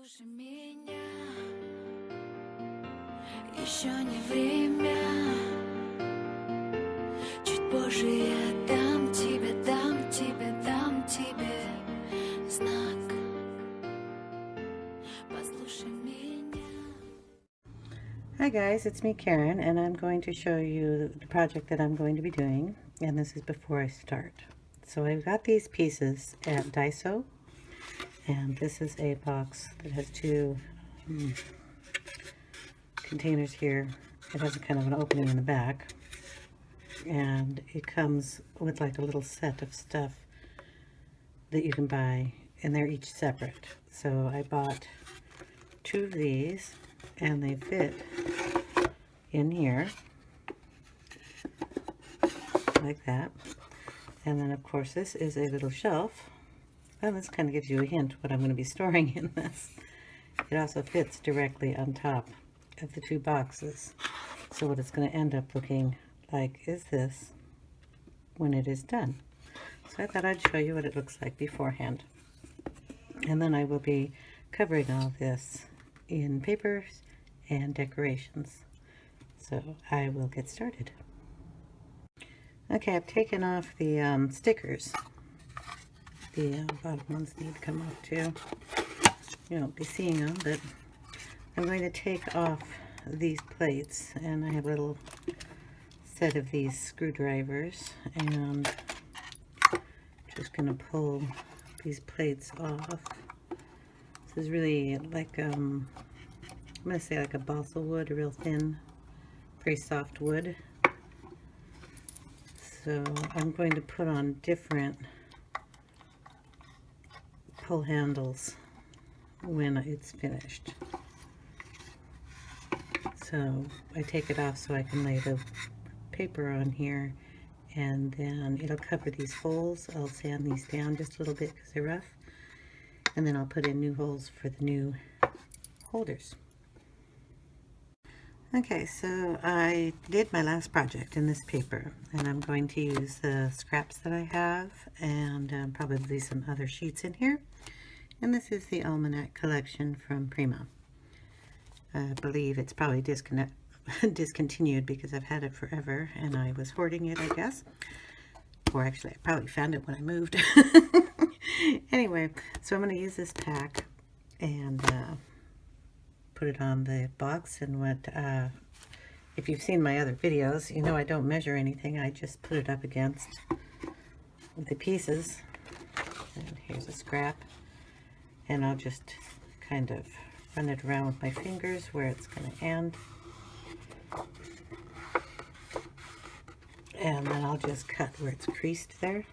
Послушай меня, еще не время. Чуть позже я дам тебе знак. Послушай меня. Hi guys, it's me Karen, and I'm going to show you the project that I'm going to be doing, and this is before I start. So I've got these pieces at Daiso, and this is a box that has two containers here. It has a kind of an opening in the back, and it comes with like a little set of stuff that you can buy, and they're each separate. So I bought two of these, and they fit in here like that. And then of course this is a little shelf, and this kind of gives you a hint what I'm going to be storing in this. It also fits directly on top of the two boxes, so what it's going to end up looking like is this when it is done. So I thought I'd show you what it looks like beforehand, and then I will be covering all this in papers and decorations. So I will get started. Okay, I've taken off the stickers. The bottom ones need to come off too. You won't be seeing them, but I'm going to take off these plates, and I have a little set of these screwdrivers, and just going to pull these plates off. This is really like, I'm going to say like a balsa wood, a real thin, very soft wood. So I'm going to put on different pull handles when it's finished. So I take it off so I can lay the paper on here, and then it'll cover these holes. I'll sand these down just a little bit because they're rough, and then I'll put in new holes for the new holders. Okay, so I did my last project in this paper, and I'm going to use the scraps that I have, and probably some other sheets in here. And this is the Almanac collection from Prima. I believe it's probably discontinued because I've had it forever, and I was hoarding it, I guess. Or actually, I probably found it when I moved. Anyway, so I'm going to use this pack and put it on the box, and if you've seen my other videos, you know I don't measure anything. I just put it up against the pieces. And here's a scrap, and I'll just kind of run it around with my fingers where it's going to end, and then I'll just cut where it's creased there,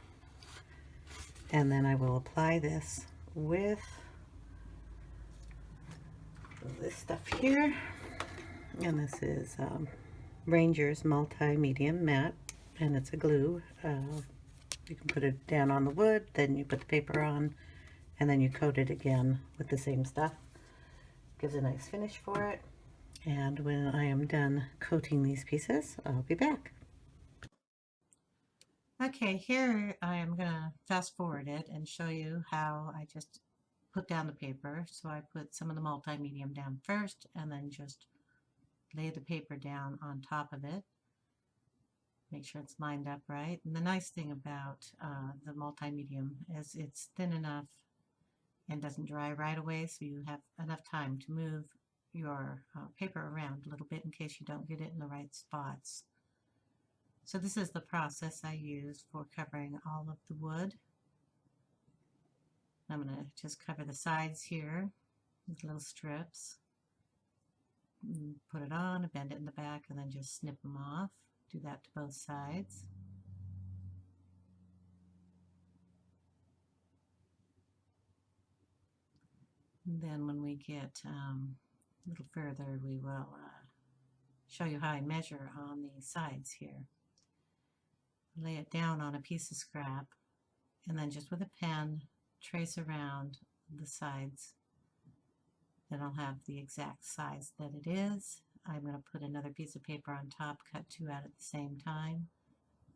and then I will apply this with this stuff here, and this is Ranger's multi-medium matte, and it's a glue. You can put it down on the wood, then you put the paper on, and then you coat it again with the same stuff. Gives a nice finish for it, and when I am done coating these pieces, I'll be back. Okay, here I am going to fast forward it and show you how I just put down the paper. So I put some of the multi-medium down first, and then just lay the paper down on top of it. Make sure it's lined up right. And the nice thing about the multi-medium is it's thin enough and doesn't dry right away, so you have enough time to move your paper around a little bit in case you don't get it in the right spots. So this is the process I use for covering all of the wood. I'm going to just cover the sides here with little strips. Put it on, bend it in the back, and then just snip them off. Do that to both sides. And then when we get a little further, we will show you how I measure on the sides here. Lay it down on a piece of scrap, and then just with a pen trace around the sides. Then I'll have the exact size that it is. I'm going to put another piece of paper on top, cut two out at the same time,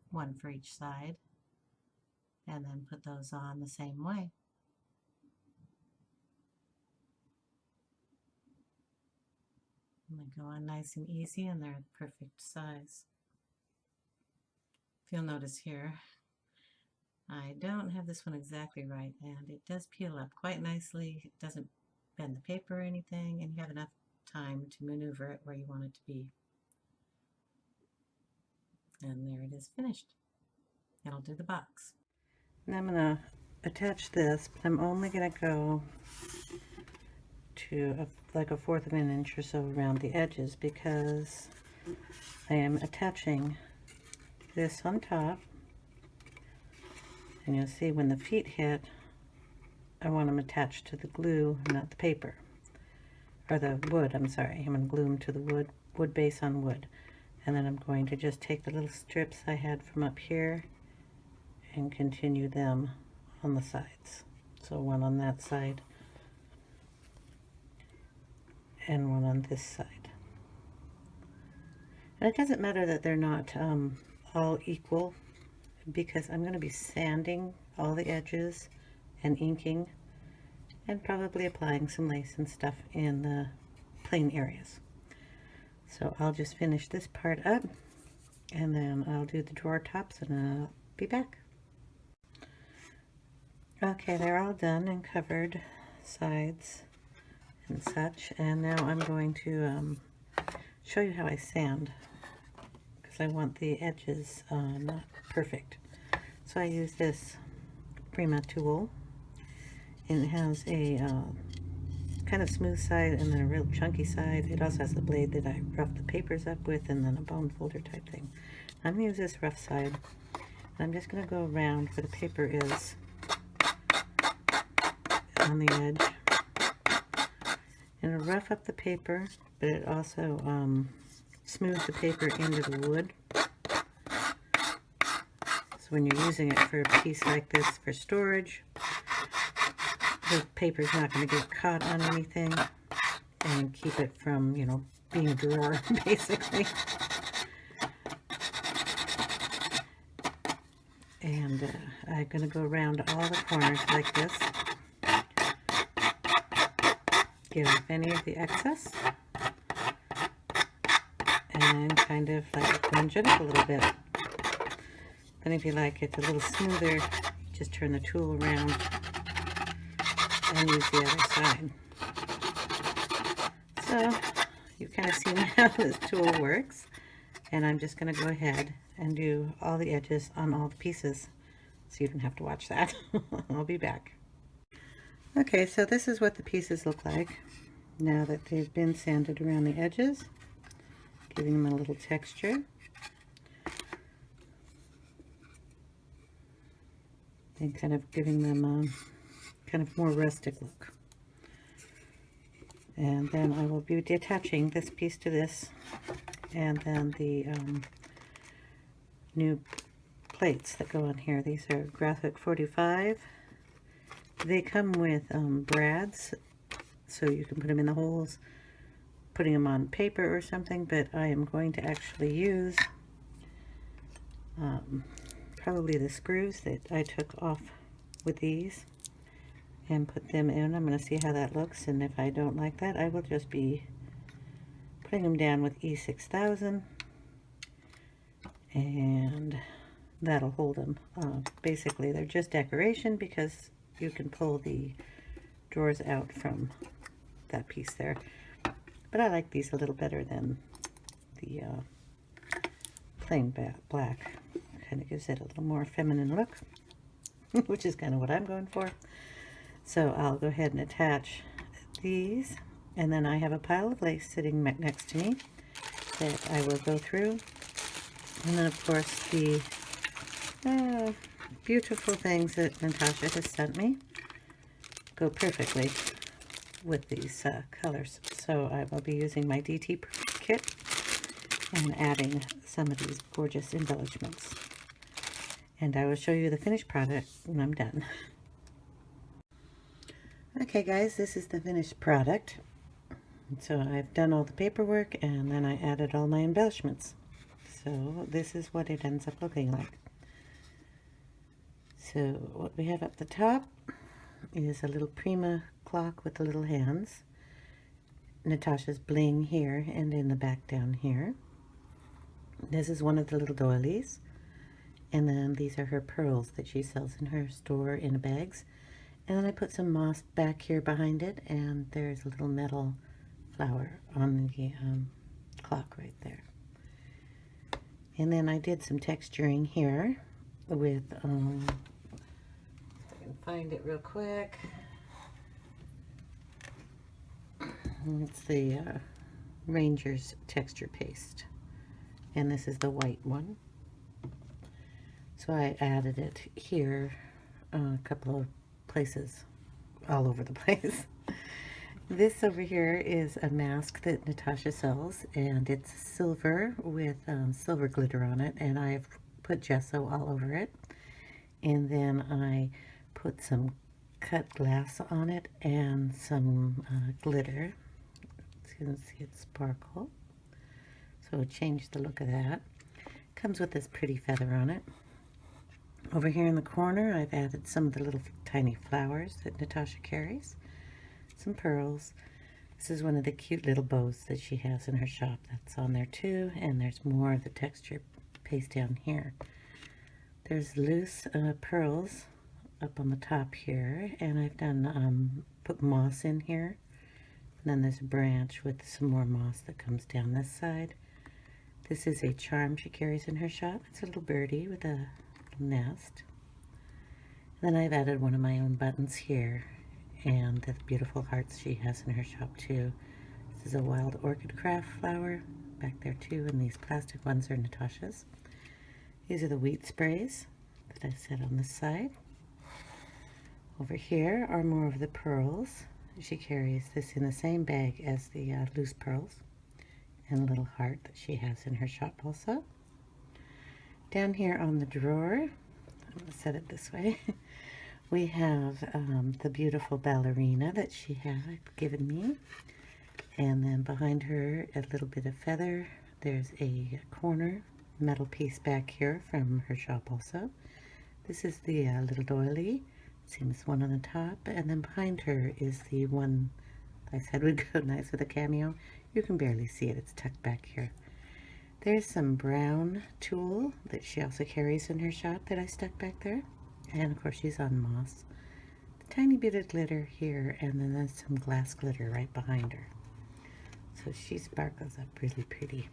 one for each side, and then put those on the same way. They go on nice and easy, and they're the perfect size. If you'll notice here, I don't have this one exactly right, and it does peel up quite nicely. It doesn't bend the paper or anything, and you have enough time to maneuver it where you want it to be. And there it is finished. And I'll do the box. And I'm going to attach this, but I'm only going to go to like a 1/4 of an inch or so around the edges, because I am attaching this on top. And you'll see when the feet hit, I want them attached to the glue, not the paper. Or the wood, I'm sorry. I'm going to glue them to the wood base on wood. And then I'm going to just take the little strips I had from up here and continue them on the sides. So one on that side and one on this side. And it doesn't matter that they're not all equal, because I'm going to be sanding all the edges and inking and probably applying some lace and stuff in the plain areas. So I'll just finish this part up, and then I'll do the drawer tops, and I'll be back. Okay, they're all done and covered, sides and such, and now I'm going to show you how I sand, because I want the edges not perfect. So I use this Prima tool, and it has a kind of smooth side and then a real chunky side. It also has a blade that I rough the papers up with, and then a bone folder type thing. I'm going to use this rough side, and I'm just going to go around where the paper is on the edge, and it'll rough up the paper, but it also smooths the paper into the wood. So when you're using it for a piece like this for storage, the paper's not going to get caught on anything and keep it from, you know, being a drawer, basically. And I'm going to go around all the corners like this. Get off any of the excess. And kind of like plunge it up a little bit. Then if you like it a little smoother, just turn the tool around and use the other side. So you kind of see how this tool works, and I'm just going to go ahead and do all the edges on all the pieces, so you don't have to watch that. I'll be back. Okay, so this is what the pieces look like now that they've been sanded around the edges, giving them a little texture. And kind of giving them kind of more rustic look. And then I will be attaching this piece to this, and then the new plates that go on here. These are Graphic 45. They come with brads, so you can put them in the holes, putting them on paper or something, but I am going to actually use probably the screws that I took off with these and put them in. I'm going to see how that looks, and if I don't like that, I will just be putting them down with E6000, and that'll hold them. Basically, they're just decoration because you can pull the drawers out from that piece there. But I like these a little better than the plain black. Kind of gives it a little more feminine look, which is kind of what I'm going for. So I'll go ahead and attach these, and then I have a pile of lace sitting next to me that I will go through. And then of course the beautiful things that Natasha has sent me go perfectly with these colors. So I will be using my DT kit and adding some of these gorgeous embellishments. And I will show you the finished product when I'm done. Okay guys, this is the finished product. So I've done all the paperwork, and then I added all my embellishments. So this is what it ends up looking like. So what we have at the top is a little Prima clock with the little hands. Natasha's bling here and in the back down here. This is one of the little doilies. And then these are her pearls that she sells in her store in bags. And then I put some moss back here behind it, and there's a little metal flower on the clock right there. And then I did some texturing here with, if I can find it real quick. It's the Ranger's texture paste. And this is the white one. So I added it here a couple of places, all over the place. This over here is a mask that Natasha sells, and it's silver with silver glitter on it, and I've put gesso all over it. And then I put some cut glass on it and some glitter. You can see it sparkle. So it changed the look of that. Comes with this pretty feather on it. Over here in the corner, I've added some of the little tiny flowers that Natasha carries. Some pearls. This is one of the cute little bows that she has in her shop. That's on there too. And there's more of the texture paste down here. There's loose pearls up on the top here. And I've done, put moss in here. And then there's a branch with some more moss that comes down this side. This is a charm she carries in her shop. It's a little birdie with a nest. And then I've added one of my own buttons here, and the beautiful hearts she has in her shop too. This is a wild orchid craft flower back there too, and these plastic ones are Natasha's. These are the wheat sprays that I set on this side. Over here are more of the pearls. She carries this in the same bag as the loose pearls, and a little heart that she has in her shop also. Down here on the drawer, I'm going to set it this way, we have the beautiful ballerina that she had given me. And then behind her, a little bit of feather. There's a corner metal piece back here from her shop also. This is the little doily. Seems one on the top. And then behind her is the one I said would go nice with a cameo. You can barely see it. It's tucked back here. There's some brown tulle that she also carries in her shop that I stuck back there. And of course she's on moss. A tiny bit of glitter here, and then there's some glass glitter right behind her. So she sparkles up really pretty.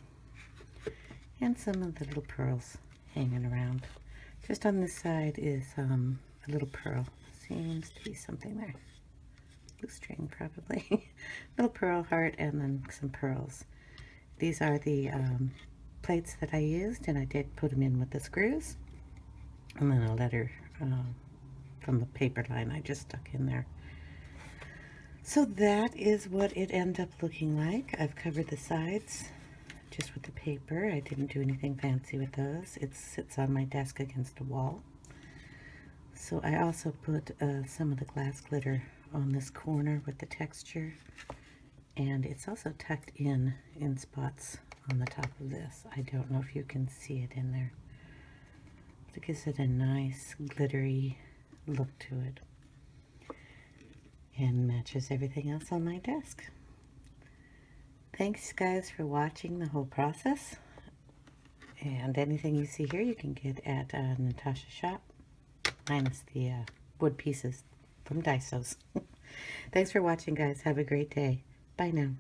And some of the little pearls hanging around. Just on this side is a little pearl. Seems to be something there. Blue string probably. Little pearl heart and then some pearls. These are the plates that I used, and I did put them in with the screws. And then a letter from the paper line I just stuck in there. So that is what it ended up looking like. I've covered the sides just with the paper. I didn't do anything fancy with those. It sits on my desk against a wall. So I also put some of the glass glitter on this corner with the texture, and it's also tucked in spots on the top of this. I don't know if you can see it in there, but it gives it a nice glittery look to it and matches everything else on my desk. Thanks guys for watching the whole process, and anything you see here you can get at Natasha's shop, minus the wood pieces from Daiso's. Thanks for watching guys. Have a great day. Bye now.